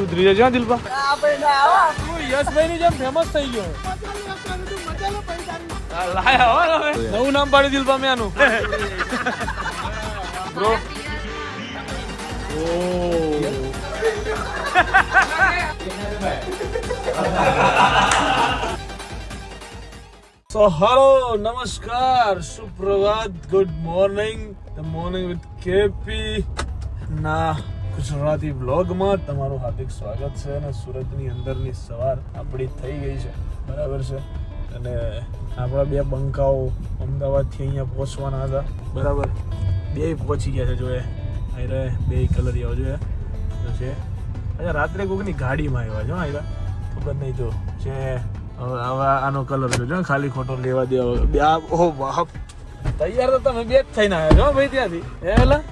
સુધરી જજો દિલપા. યશભાઈ ની જેમ ફેમસ થઈ ગયો. નવું નામ પાડ્યું દિલપા મેં આનું. Bro So hello, namaskar, suprabhat, good morning, the morning with KP ના ગુજરાતી બ્લોગમાં તમારું હાર્દિક સ્વાગત છે. અને સુરતની અંદરની સવાર આપણી થઈ ગઈ છે, બરાબર છે. અને આપણા બે બંકાઓ અમદાવાદથી અહીંયા પહોંચવાના હતા, બરાબર. બે પહોંચી ગયા છે. જો એ આયરા બે કલરિયાઓ જોઈએ છે. અચ્છા, રાત્રે કોઈકની ગાડીમાં આવ્યા છો. આયરા ખબર નહીં તો છે. હવે આનો કલર જોજો, ખાલી ખોટો લેવા દેવા. બે ઓહો બાપ, તૈયાર તો તમે બે જ થઈને આવ્યા છો ભાઈ ત્યાંથી. હેલા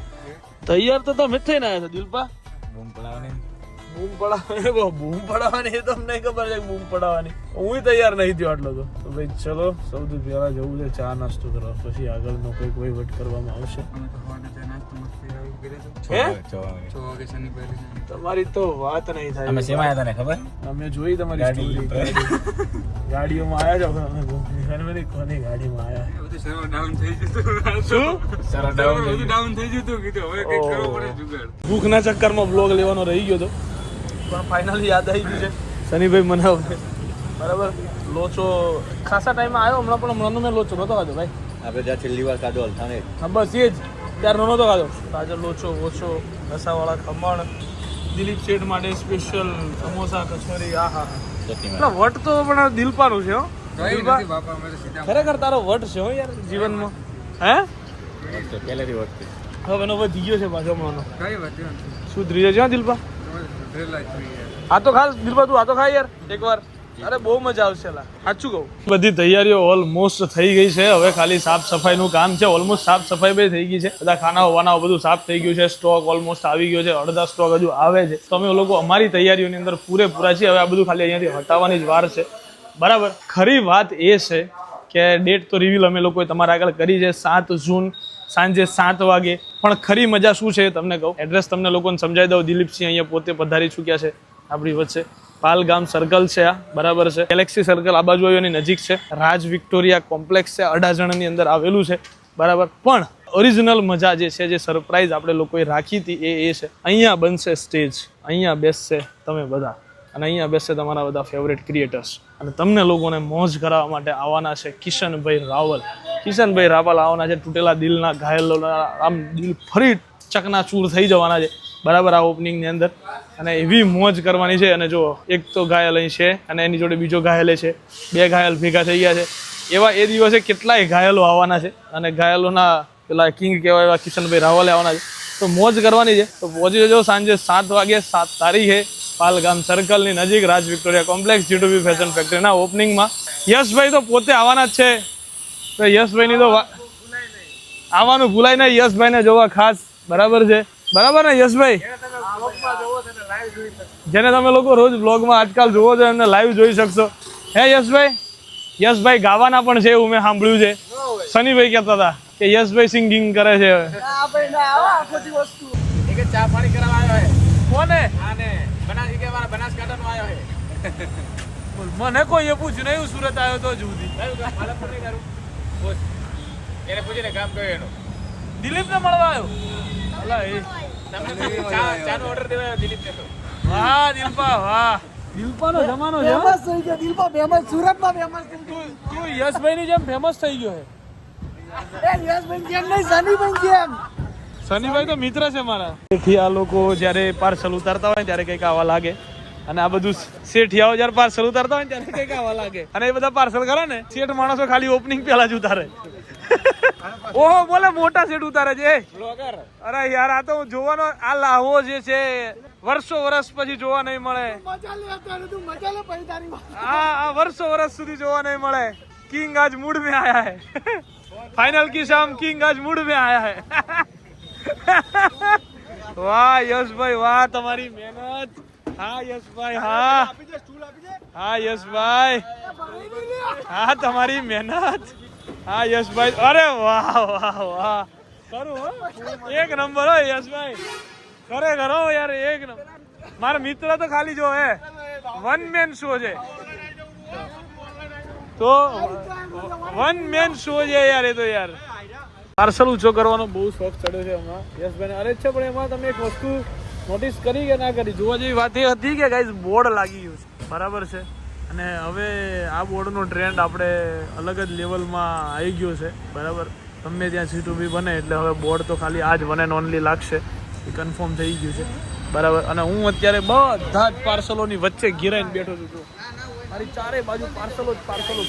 તૈયાર તો તમે જ થઈને આવ્યા છો દિલપા. બૂમ પડાવવાની એ તો અમને ખબર છે, બૂમ પડાવવાની. હું તૈયાર નહીં થયો આટલો તો ભાઈ ચલો સૌથી પહેલા જવું છે ચા નાસ્તો કરવા, પછી આગળનો કંઈક વહીવટ કરવામાં આવશે. તમારી તો વાત નહીં થાય. અમે શેમાં આવ્યા તને ખબર? અમે જોઈ તમારી સ્ટોરી. ગાડીઓમાં આવ્યા છો અમે, કોની ગાડીમાં આવ્યા? ભૂખના ચક્કરમાં બ્લોગ લેવાનો રહી ગયો હતો, પણ ફાઇનલી યાદ આવી ગયું છે. શનિભાઈ મનાવે બરાબર. લોચો ખાસા ટાઈમમાં આવ્યો હમણાં, પણ હમણાં મેં લોચો નહોતો ખાધો ભાઈ. આપણે જ્યાં છેલ્લી વાર ખાધો અલથાણે, હા બસ એ જ, ત્યારનો નહોતો ખાધો. તાજો લોચો ઓછો રસાવાળા ખમણ, દિલીપ શેઠ માટે સ્પેશિયલ સમોસા કચોરી. આ હા હા, વટ તો પણ દિલપાનું છે. ખરેખર તારો વટ છે હો યાર જીવનમાં. હે કેલેરી વટ હવે એનો વધી ગયો છે પાછો હમણાંનો. સુધરી જજો દિલપા. આ તો ખાસ દિલપા, તું આ તો ખા યાર એકવાર. અરે બહુ મજા આવશે. સાચું કહું, બધી તૈયારીઓ ઓલમોસ્ટ થઈ ગઈ છે. હવે ખાલી સાફ સફાઈનું કામ છે. ઓલમોસ્ટ સાફ સફાઈ બી થઈ ગઈ છે. બધા ખાનાઓ વાનાઓ બધું સાફ થઈ ગયું છે. સ્ટોક ઓલમોસ્ટ આવી ગયો છે. અડધા સ્ટોક હજુ આવે છે. તો અમે લોકો અમારી તૈયારીઓની અંદર પૂરેપૂરા છીએ. હવે આ બધું ખાલી અહીંયાથી હટાવવાની જ વાર છે, બરાબર. ખરી વાત એ છે કે ડેટ તો રિવીલ અમે લોકોએ તમારા આગળ કરી છે, 7 જૂન સાંજે 7 વાગે. પણ ખરી મજા શું છે તમને કહું. એડ્રેસ તમને લોકોને સમજાવી દઉં. દિલીપસિંહ અહીંયા પોતે પધારી ચૂક્યા છે આપણી વચ્ચે. પાલગામ સર્કલ છે આ, બરાબર છે. ગેલેક્સી સર્કલ આ બાજુ એની નજીક છે. રાજ વિક્ટોરિયા કોમ્પ્લેક્સ છે, અડાજણની અંદર આવેલું છે, બરાબર. પણ ઓરિજિનલ મજા જે છે, જે સરપ્રાઈઝ આપણે લોકોએ રાખી હતી એ છે અહીંયા બનશે સ્ટેજ, અહીંયા બેસશે તમે બધા, અને અહીંયા બેસશે તમારા બધા ફેવરેટ ક્રિએટર્સ. અને તમને લોકોને મોજ કરાવવા માટે આવવાના છે કિશનભાઈ રાવલ. કિશનભાઈ રાવલ આવવાના છે. તૂટેલા દિલના ઘાયલોના આમ દિલ ફરી ચકનાચૂર થઈ જવાના છે, બરાબર, આ ઓપનિંગની અંદર. અને એવી મોજ કરવાની છે. અને જો એક તો ઘાયલ અહીં છે અને એની જોડે બીજો ઘાયલે છે. 2 ઘાયલ ભેગા થઈ ગયા છે. એવા એ દિવસે કેટલાય ઘાયલો આવવાના છે. અને ઘાયલોના પેલા કિંગ કહેવાય એવા કિશનભાઈ રાવલે આવવાના છે. તો મોજ કરવાની છે. તો પહોંચી જજો સાંજે 7 વાગે, 7 તારીખે પાલગામ સર્કલની નજીક રાજ વિક્ટોરિયા કોમ્પ્લેક્સ G2B ફેશન ફેક્ટરીના ઓપનિંગમાં. યશભાઈ તો પોતે આવવાના જ છે. તો યશભાઈની તો આવવાનું ભૂલાય નહીં. યશભાઈને જોવા ખાસ, બરાબર છે, બરાબર ને યશભાઈ? જેને તમે લોકો રોજ બ્લોગમાં આજકાલ જોવો છો એમને લાઈવ જોઈ શકશો. હે યશભાઈ? યશભાઈ ગાવાના પણ છે એવું મેં સાંભળ્યું છે. શનિભાઈ કહેતા હતા કે યશભાઈ સિંગિંગ કરે છે. ચા પાણી કરાવવા આવ્યો છે. કોને? બનાસકાંઠાનો આવ્યો છે. મને કોઈ એ પૂછ્યું નહીં, હું સુરત આવ્યો તો જુદી. એને પૂછીને કામ કર્યું એનું. દિલીપને મળવા આવ્યો. ચાનો ઓર્ડર દેવાયો દિલીપને તો. વાહ દિલપા વાહ. દિલપાનો જમાનો છે. ફેમસ થઈ ગયો દિલપા, ફેમસ સુરતમાં ફેમસ થઈ ગયો. તું યશભાઈની જેમ ફેમસ થઈ ગયો છે. એ યશભાઈ જેમ નહીં, શનિભાઈ જેમ. શનિભાઈ તો મિત્ર છે મારા. શેઠિયા લોકો જ્યારે પાર્સલ ઉતારતા હોય ત્યારે કંઈક આવા લાગે. અને આ બધું શેઠિયાઓ જ્યારે પાર્સલ ઉતારતા હોય ત્યારે કંઈક આવા લાગે. અને એ બધા પાર્સલ કરે ને, શેઠ માણસો ખાલી ઓપનિંગ પહેલા જ ઉતારે. ઓહો બોલે મોટા શેઠ ઉતારે છે. અરે યાર આ તો જોવાનો આ લાહવો જે છે વર્ષો વર્ષ પછી જોવા નહીં મળે. આ વર્ષો વર્ષ સુધી જોવા નહીં મળે. કિંગ આજ મૂડ में आया है. फाइनल की शाम किंग आज मूड में आया है. વાહ યશભાઈ વાહ, તમારી મહેનત. હા યશભાઈ, હા હા યશભાઈ, હા તમારી મહેનત. હા યશભાઈ, અરે વાહ વાહ વાહ, ખરું હો, એક નંબર હો યશભાઈ. ખરેખર હો યાર એક મારા મિત્ર તો ખાલી જો હે વન મેન શો છે તો વન મેન શો છે યાર એ તો યાર પાર્સલ ઊંચો કરવાનો બહુ શોખ ચડ્યો છે હમણાં યશભાઈને અરે છે પણ એમાં તમે એક વસ્તુ નોટિસ કરી કે ના કરી જોવા જેવી વાત એ હતી કે ગાઈઝ બોર્ડ લાગી ગયું છે બરાબર છે અને હવે આ બોર્ડનો ટ્રેન્ડ આપણે અલગ જ લેવલમાં આવી ગયો છે બરાબર ગમે ત્યાં સીટ ઊભી બને એટલે હવે બોર્ડ તો ખાલી આ જ વન એન્ડ ઓનલી લાગશે એ કન્ફર્મ થઈ ગયું છે બરાબર અને હું અત્યારે બધા જ પાર્સલોની વચ્ચે ઘેરાઈને બેઠો છું મારી ચારે બાજુ પાર્સલો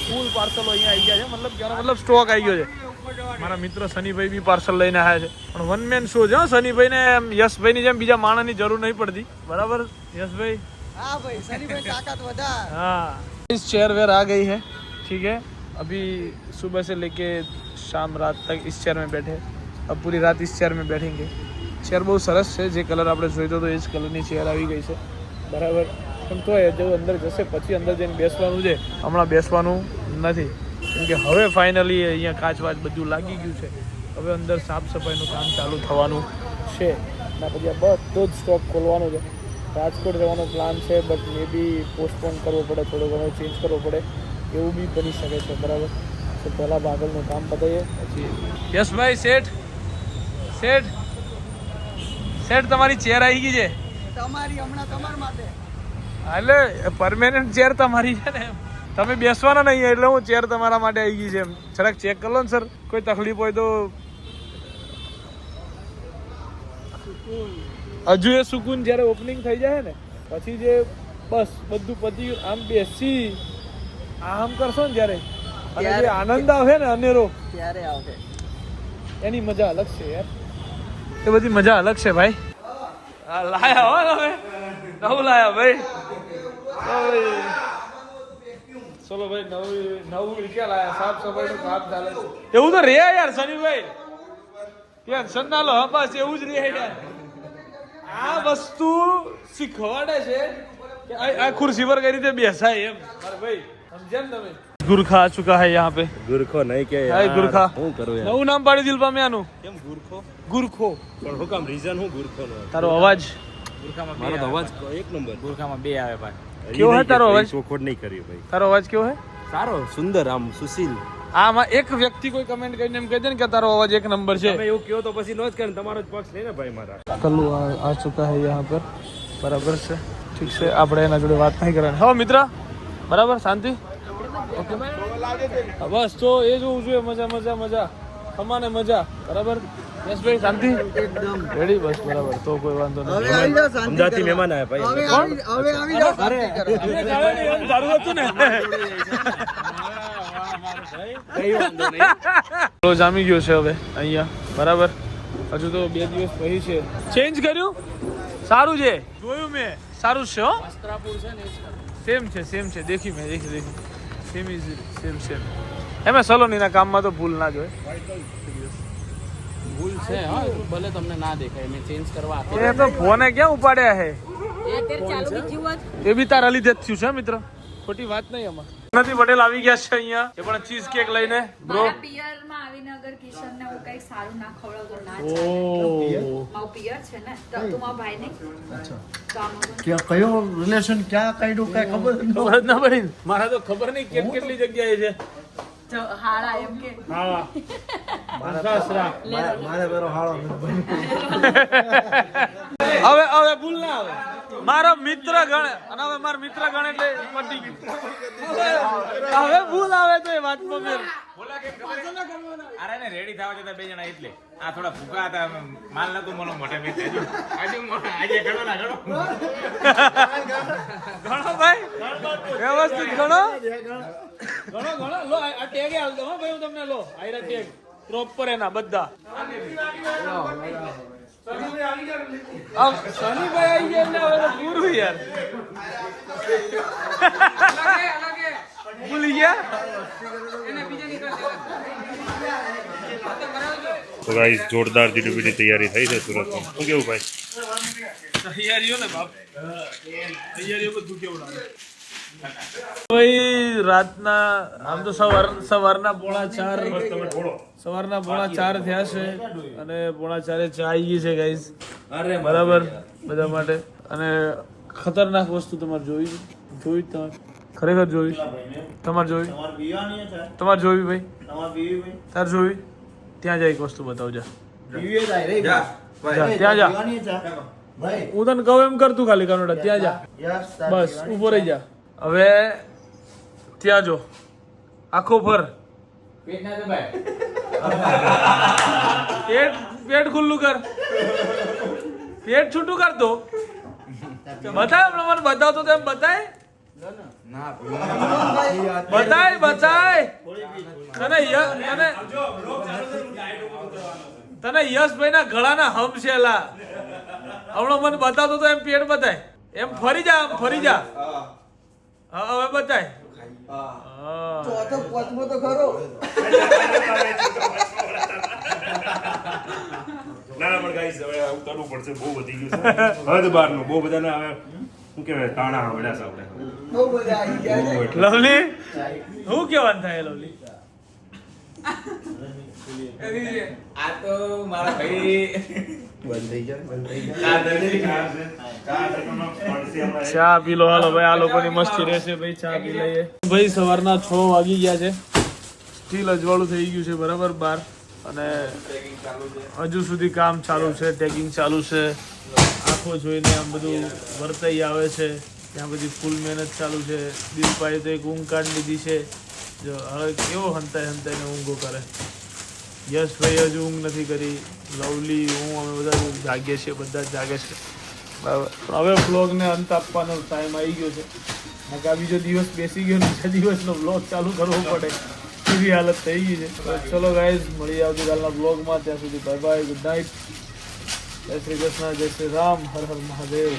ફૂલ પાર્સલો અહીંયા આવી ગયા છે મતલબ કહેવાનો મતલબ સ્ટોક આવી ગયો છે મારા મિત્ર સનીભાઈ બી પાર્સલ લઈને આવ્યા છે પણ વન મેન શો છે સનીભાઈને એમ યશભાઈની જેમ બીજા માણસની જરૂર નહીં પડતી બરાબર યશભાઈ हाँ भाई सनी भाई ताकत वधा हाँ इस चेयर वेयर आ गई है ठीक है अभी सुबह से लेके शाम रात तक इस चेयर में बैठे अब पूरी रात इस चेयर में बैठेंगे चेयर બહુ સરસ છે જે કલર આપણે જોઈતો હતો એ જ કલરની ચેર આવી ગઈ છે બરાબર પણ તો એ જો અંદર જશે પછી અંદર જઈને બેસવાનું છે હમણાં બેસવાનું નથી કેમ કે હવે ફાઇનલી અહીંયા કાચ વાચ બધું લાગી ગયું છે હવે અંદર સાફ સફાઈનું કામ ચાલુ થવાનું છે અને પછી આ બધો જ સ્ટોક ખોલવાનો છે રાજકોટ જવાનો પ્લાન છે બટ મે બી પોસ્ટપોન કરવો પડે થોડો ઘણો ચેન્જ કરવો પડે એવું બી બની શકે છે બરાબર તો પહેલાં આગળનું કામ પતાવીએ પછી યશભાઈ શેઠ તમારી ચેર આવી ગઈ છે તમારી હમણાં તમાર માટે એટલે પરમેનન્ટ ચેર તમારી છે ને તમે બેસવાના નહીં એટલે હું ચેર તમારા માટે આવી ગઈ છે એમ જરાક ચેક કરી લો ને સર કોઈ તકલીફ હોય તો હજુ એ સુકૂન જ્યારે ઓપનિંગ થઈ જાય ને પછી જે બસ બધું પતી આમ બેસી આમ કરશો ને જ્યારે અને જે આનંદ આવે ને અનેરો ત્યારે આવશે એની મજા અલગ છે યાર એ બધી મજા અલગ છે ભાઈ લાયા હો તમે નવું લાયા ભાઈ ચલો ભાઈ નવું ક્યાં લાયા સાફ સફાઈનું કામ ચાલે છે એવું તો રે યાર સનીભાઈ ટેન્શન ના લો હા બસ એવું જ રે યાર આ વસ્તુ શીખવાડે છે કે આ ખુરશી પર કઈ રીતે બેસાય એમ મારે ભાઈ સમજ્યા ને તમે ગુરખા આ ચુકા હે यहाँ पे ગુરખો નહીં કે હાય ગુરખા હું કરું યાર નવું નામ પાડી દિલ પામે આનું કેમ ગુરખો ગુરખો પણ હું કામ રીઝન હું ગુરખો નો તારો અવાજ ગુરખામાં મારો અવાજ એક નંબર ગુરખામાં બે આવે ભાઈ કેવો હે તારો અવાજ ચોખોટ નહીં કર્યો ભાઈ તારો અવાજ કેવો હે સારો સુંદર આમ સુશીલ આમાં એક વ્યક્તિ કોઈ કમેન્ટ કરીને એમ કહી દે ને કે તારો અવાજ એક નંબર છે તમે એવું કહો તો પછી નો જ કરે તમારો જ પક્ષ લઈને ભાઈ મારા કલ્લુ આ ચુકા હે यहाँ પર બરાબર છે ઠીક છે આપણે એના જોડે વાત નહીં કરવાની હા મિત્ર બરાબર શાંતિ ઓકે બસ તો એ જોવું જોઈએ મજા ખમાને મજા બરાબર યશભાઈ શાંતિ એકદમ રેડી બસ બરાબર તો કોઈ વાંધો નહીં હવે આવી જાઓ શાંતિ અમદાવાદથી મહેમાન આવ્યા ભાઈ હવે આવી જાઓ શાંતિ કરો તારું હતું ને કઈ વાંધો નહીં તો જામી ગયો છે હવે અહીંયા બરાબર હજુ તો 2 દિવસ પછી છે ચેન્જ કર્યું સારું છે જોયું મેં સારું છે હો વસ્ત્રાપુર છે ને સેમ છે દેખી સેમ એમાં સલોનીના કામમાં તો ભૂલ ના જોઈએ ભૂલ છે હા ભલે તમને ના દેખાય મેં ચેન્જ કરવા આપી એ તો ફોને ક્યાં ઉપાડ્યા હે એ અત્યારે ચાલુ બી થયું હોત. એ બી તારા લીધે જ થયું છે મિત્ર ખોટી વાત નહીં આમાં નથી પટેલ આવી ગયા છે અહીંયા એ પણ ચીઝ કેક લઈને બ્રો મારા પિયરમાં આવીને અગર કિશનને હું કંઈક સારું ના ખવડાવું તો ના ચાલે. મારો પિયર છે ને તો તું મારો ભાઈ નહીં તો આમાં ક્યાં કયો રિલેશન ક્યાં કાઢ્યું કઈ ખબર ખબર જ ના પડી ને. મારા તો ખબર નહીં કેટલી જગ્યાએ છે તો હાડા એમ કે હા સાસરા મારે બેરો હાળો હવે ભૂલ ના આવે મારો મિત્ર ગણ અને હવે મારો મિત્ર ગણ એટલે પટી ગયું હવે ભૂલ આવે તો એ વાતમાં મેર અરે ને રેડી થવા જતા બે જણા એટલે આ થોડા ભૂખા હતા માલ નતું મને મોટે મેં આજે ઘણો ના ઘણો ઘણો ભાઈ વ્યવસ્થિત ઘણો લો આ ટેગ હાલ દો ભાઈ હું તમને લો આયરા ટેગ પ્રોપર એના બધા શનિભાઈ આવી ગયા એટલે હવે તો પૂરું યાર ભૂલી ગયા તો ગાઈસ જોરદાર જીડીપીની તૈયારી થઈ છે સુરતમાં શું કેવું ભાઈ તૈયારીઓ ને બાપ તૈયારીઓ બધું કેવું લાગે ભાઈ રાતના આમ તો સવારના પોણા 4 થયા છે અને પોણા 4 ચા આવી ગઈ છે ગાઈઝ બરાબર બધા માટે અને ખતરનાક વસ્તુ તમારે જોઈ તમારે ખરેખર જોઈ તમારે જોઈ ભાઈ તાર જોઈ ત્યાં જા એક વસ્તુ બતાવજા ત્યાં જા હું તને કહું એમ કરતું ખાલી કાનોડા ત્યાં જા બસ ઉભો રહી જા હવે ત્યાં જો આખો ફર પેટ ખુલ્લું કર પેટ છૂટું કર તો બતાય હમણાં મને બતાવતો તો એમ બતાય તને યશભાઈ ના ગળાના હમ છે લા હમણાં મને બતાવતો તો એમ પેટ બતાય એમ ફરી જા હવે બતાય ચોથો પાંચમો તો ખરો ના પણ ગાઈસ હવે ઉતારવું પડશે બહુ વધી ગયું છે હદ બારનું બહુ બધાને હવે શું કહેવાય તાણા આવડ્યા છે આપણે બહુ બધા આવી ગયા છે. લવલી શું કહેવાનું થાય લવલી આ તો મારા ભાઈ ચા પી લો હાલો ભાઈ આ લોકોની મસ્તી રહેશે ભાઈ ચા પી લઈએ ભાઈ સવારના 6 વાગી ગયા છે સ્ટીલ અજવાળું થઈ ગયું છે બરાબર બાર અને હજુ સુધી કામ ચાલુ છે ટેગિંગ ચાલુ છે આંખો જોઈને આમ બધું વર્તાઈ આવે છે ત્યાં બધી ફૂલ મહેનત ચાલુ છે દીપભાઈ તો એક ઊંઘ કાઢી લીધી છે જો હવે કેવો હંતાઈને ઊંઘો કરે યશભાઈ હજુ ઊંઘ નથી કરી લવલી હું અમે બધા જાગીએ છીએ બધા જ જાગે છે બરાબર પણ હવે બ્લોગને અંત આપવાનો ટાઈમ આવી ગયો છે નકા આ બીજો દિવસ બેસી ગયો બીજા દિવસનો બ્લોગ ચાલુ કરવો પડે એવી હાલત થઈ ગઈ છે તો ચલો ગાઈઝ મળીએ આવતીકાલના બ્લોગમાં ત્યાં સુધી બાય બાય ગુડ નાઇટ જય શ્રી કૃષ્ણ જય શ્રી રામ હર હર મહાદેવ